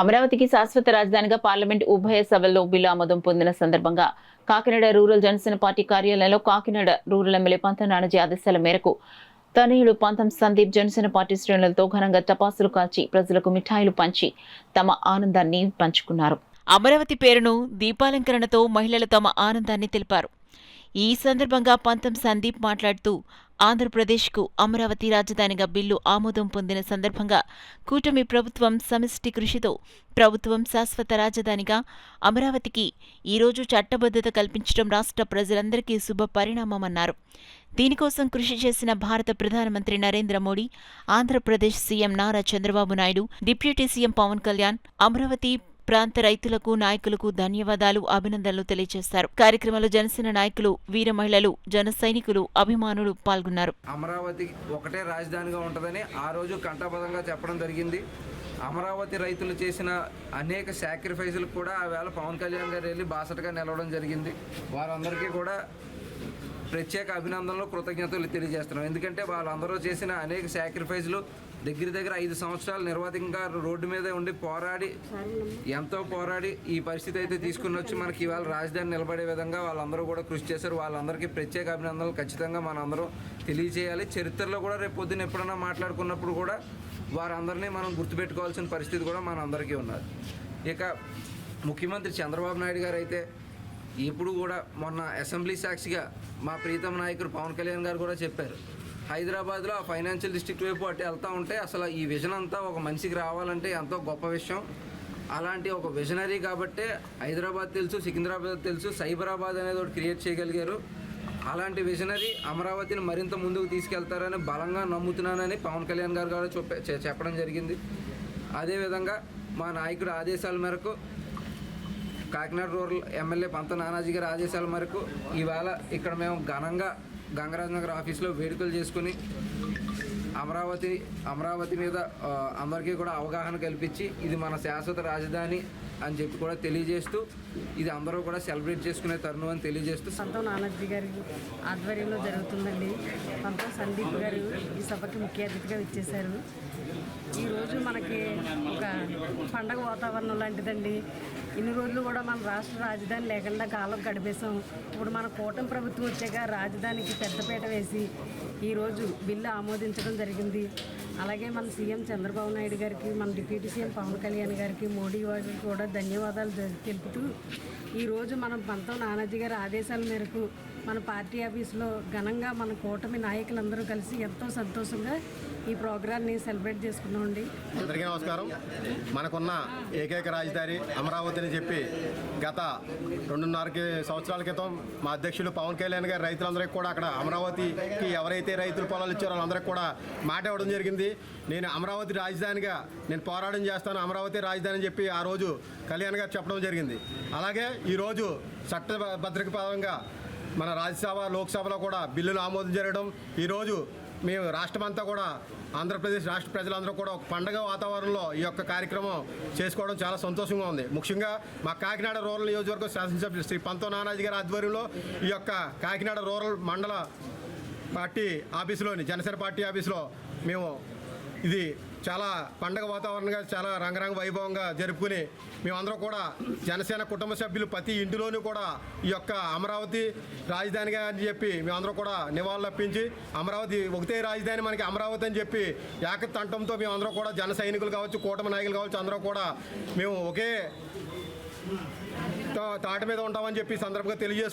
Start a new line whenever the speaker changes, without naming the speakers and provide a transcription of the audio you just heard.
అమరావతికి శాశ్వత రాజధానిగా పార్లమెంట్ ఉభయ సభల్లో బిల్లు ఆమోదం పొందిన సందర్భంగా కాకినాడ రూరల్ జనసేన పార్టీ కార్యాలయంలో కాకినాడ రూరల్ ఎమ్మెల్యే పంతం నానాజీ ఆదేశాల మేరకు తనయుడు పంతం సందీప్ జనసేన పార్టీ శ్రేణులతో ఘనంగా టపాసులు కాల్చి ప్రజలకు మిఠాయిలు పంచి తమ ఆనందాన్ని పంచుకున్నారు. అమరావతి పేరును దీపాలంకరణతో మహిళలు తమ ఆనందాన్ని తెలిపారు. ఈ సందర్భంగా పంతం సందీప్ మాట్లాడుతూ ఆంధ్రప్రదేశ్కు అమరావతి రాజధానిగా బిల్లు ఆమోదం పొందిన సందర్భంగా కూటమి ప్రభుత్వం సమిష్టి కృషితో ప్రభుత్వం శాశ్వత రాజధానిగా అమరావతికి ఈరోజు చట్టబద్ధత కల్పించడం రాష్ట్ర ప్రజలందరికీ శుభ పరిణామమన్నారు. దీనికోసం కృషి చేసిన భారత ప్రధానమంత్రి Narendra Modi, Andhra Pradesh CM Nara Chandrababu Naidu, deputy CM Pawan Kalyan, Amaravati ప్రాంత రైతులకు, నాయకులకు ధన్యవాదాలు, అభినందనలు తెలియజేశారు. కార్యక్రమంలో జనసేన నాయకులు, వీర మహిళలు, జన సైనికులు, అభిమానులు పాల్గొన్నారు.
అమరావతి ఒకటే రాజధానిగా ఉంటుందని ఆ రోజు కంఠాబద్ధంగా చెప్పడం జరిగింది. అమరావతి రైతులు చేసిన అనేక సాక్రిఫైజులు కూడా ఆ వేళ పవన్ కళ్యాణ్ గారు వెళ్ళి బాసటగా నిలవడం జరిగింది. వారందరికీ కూడా ప్రత్యేక అభినందనలు, కృతజ్ఞతలు తెలియజేస్తున్నాం. ఎందుకంటే వాళ్ళందరూ చేసిన అనేక సాక్రిఫైజులు దగ్గర 5 సంవత్సరాలు నిర్వాధికంగా రోడ్డు మీద ఉండి ఎంతో పోరాడి ఈ పరిస్థితి అయితే తీసుకుని వచ్చి మనకి ఇవాళ రాజధాని నిలబడే విధంగా వాళ్ళందరూ కూడా కృషి చేశారు. వాళ్ళందరికీ ప్రత్యేక అభినందనలు ఖచ్చితంగా మనందరం తెలియజేయాలి. చరిత్రలో కూడా రేపు పొద్దున్న ఎప్పుడన్నా మాట్లాడుకున్నప్పుడు కూడా వారందరినీ మనం గుర్తుపెట్టుకోవాల్సిన పరిస్థితి కూడా మనందరికీ ఉన్నది. ఇక ముఖ్యమంత్రి చంద్రబాబు నాయుడు గారు అయితే ఎప్పుడు కూడా మొన్న అసెంబ్లీ సాక్షిగా మా ప్రీతమ నాయకుడు పవన్ కళ్యాణ్ గారు కూడా చెప్పారు, హైదరాబాద్లో ఆ ఫైనాన్షియల్ డిస్ట్రిక్ట్ వైపు అటు వెళ్తూ ఉంటే అసలు ఈ విజన్ అంతా ఒక మనిషికి రావాలంటే ఎంతో గొప్ప విషయం. అలాంటి ఒక విజనరీ కాబట్టే హైదరాబాద్ తెలుసు, సికింద్రాబాద్ తెలుసు, సైబరాబాద్ అనేది ఒకటి క్రియేట్ చేయగలిగారు. అలాంటి విజనరీ అమరావతిని మరింత ముందుకు తీసుకెళ్తారని బలంగా నమ్ముతున్నానని పవన్ కళ్యాణ్ గారు కూడా చెప్పడం జరిగింది. అదేవిధంగా మా నాయకుడు ఆదేశాల మేరకు, కాకినాడ రూరల్ ఎమ్మెల్యే పంతం నానాజీ గారి ఆదేశాల మేరకు ఇవాళ ఇక్కడ మేము ఘనంగా గంగరాజ్ నగర్ ఆఫీస్లో వేడుకలు చేసుకుని అమరావతి మీద అందరికీ కూడా అవగాహన కల్పించి ఇది మన శాశ్వత రాజధాని అని చెప్పి కూడా తెలియజేస్తూ ఇది అందరూ కూడా సెలబ్రేట్ చేసుకునే తరుణం అని తెలియజేస్తూ
పంతం నానాజీ గారి ఆధ్వర్యంలో జరుగుతుందండి. పంతం సందీప్ గారు ఈ సభకి ముఖ్య అతిథిగా ఇచ్చేశారు. ఈరోజు మనకి ఒక పండగ వాతావరణం లాంటిదండి. ఇన్ని రోజులు కూడా మన రాష్ట్ర రాజధాని లేకుండా కాలం గడిపేశాం. ఇప్పుడు మన కూటమి ప్రభుత్వం వచ్చాక రాజధానికి పెద్దపీట వేసి ఈరోజు బిల్లు ఆమోదించడం జరిగింది. అలాగే మన సీఎం చంద్రబాబు నాయుడు గారికి, మన డిప్యూటీ సీఎం పవన్ కళ్యాణ్ గారికి, మోడీ గారికి కూడా ధన్యవాదాలు తెలుపుతూ ఈరోజు మనం పంతం నానాజీ గారి ఆదేశాల మేరకు మన పార్టీ ఆఫీస్లో ఘనంగా మన కూటమి నాయకులందరూ కలిసి ఎంతో సంతోషంగా ఈ ప్రోగ్రాన్ని సెలబ్రేట్ చేసుకున్నామండి.
అందరికీ నమస్కారం. మనకున్న ఏకైక రాజధాని అమరావతి అని చెప్పి గత 2.5 సంవత్సరాల క్రితం మా అధ్యక్షులు పవన్ కళ్యాణ్ గారు రైతులందరికీ కూడా అక్కడ అమరావతికి ఎవరైతే రైతులు పొలాలు ఇచ్చారో వాళ్ళందరికీ కూడా మాట ఇవ్వడం జరిగింది. నేను అమరావతి రాజధానిగా నేను పోరాటం చేస్తాను, అమరావతి రాజధాని అని చెప్పి ఆ రోజు కళ్యాణ్ గారు చెప్పడం జరిగింది. అలాగే ఈరోజు చట్టభద్రపరంగా మన రాజ్యసభ, లోక్సభలో కూడా బిల్లులు ఆమోదం జరగడం, ఈరోజు మేము రాష్ట్రమంతా కూడా ఆంధ్రప్రదేశ్ రాష్ట్ర ప్రజలందరూ కూడా ఒక పండగ వాతావరణంలో ఈ యొక్క కార్యక్రమం చేసుకోవడం చాలా సంతోషంగా ఉంది. ముఖ్యంగా మా కాకినాడ రూరల్ నియోజకవర్గం శాసనసభ్యులు శ్రీ పంతం నానాజీ గారి ఆధ్వర్యంలో ఈ యొక్క కాకినాడ రూరల్ మండల పార్టీ ఆఫీసులోని జనసేన పార్టీ ఆఫీసులో మేము ఇది చాలా పండగ వాతావరణంగా చాలా రంగరంగ వైభవంగా జరుపుకుని మేమందరం కూడా జనసేన కుటుంబ సభ్యులు ప్రతి ఇంటిలోనూ కూడా ఈ యొక్క అమరావతి రాజధానిగా అని చెప్పి మేమందరం కూడా నివాళులు అర్పించి అమరావతి ఒకటే రాజధాని మనకి అమరావతి అని చెప్పి ఏకతంటంతో మేమందరం కూడా జన సైనికులు కావచ్చు, కూటమి నాయకులు కావచ్చు, అందరం కూడా మేము ఒకే తాటి మీద ఉంటామని చెప్పి సందర్భంగా తెలియజేసుకుంటాం.